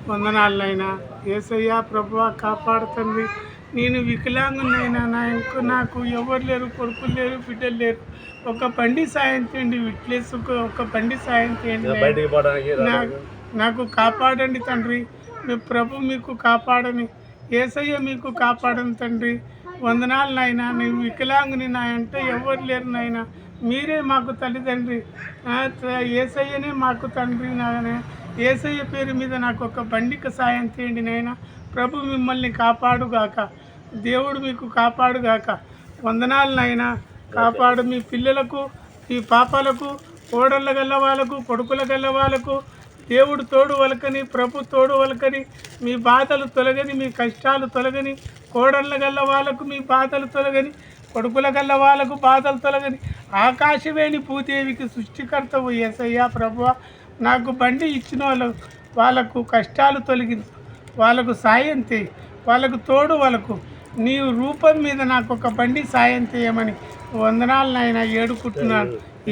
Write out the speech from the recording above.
వందనాలనైనా. యేసయ్యా ప్రభువా కాపాడు తండ్రి. నేను వికలాంగునైనా నాకు ఎవరు లేరు, కొడుకులు లేరు, బిడ్డలు లేరు. ఒక బండి సాయం చేయండి, విట్లెస్కు ఒక బండి సాయం చేయండి. నాకు కాపాడండి తండ్రి. మీ ప్రభు మీకు కాపాడని, యేసయ్య మీకు కాపాడని తండ్రి. వందనాలు నాయనా. నేను వికలాంగుని అంటే ఎవరు లేరు నాయన, మీరే మాకు తల్లిదండ్రి. యేసయ్యనే మాకు తండ్రి నాయన. యేసయ్య పేరు మీద నాకు ఒక బండికి సాయం చేయండి నాయన. ప్రభు మిమ్మల్ని కాపాడుగాక, దేవుడు మీకు కాపాడుగాక. వందనాలు నాయన. కాపాడు మీ పిల్లలకు, మీ పాపాలకు, కోడళ్ళ గల్ల వాళ్ళకు, కొడుకుల గల్ల వాళ్ళకు దేవుడు తోడు వలకని, ప్రభు తోడు వలకని, మీ బాధలు తొలగని, మీ కష్టాలు తొలగని, కోడళ్ళ గల్ల వాళ్ళకు మీ బాధలు తొలగని, కొడుకుల గల్ల వాళ్ళకు బాధలు తొలగని, ఆకాశవేణి భూదేవికి సృష్టికర్తవు యేసయ్యా ప్రభువా. నాకు బండి ఇచ్చిన వాళ్ళకు కష్టాలు తొలగించు, వాళ్ళకు సాయం చేయి, వాళ్ళకు తోడు వాళ్ళకు నీ రూపం మీద నాకు ఒక బండి సాయం చేయమని వందనాలు నాయన ఏడుకుంటున్నాను.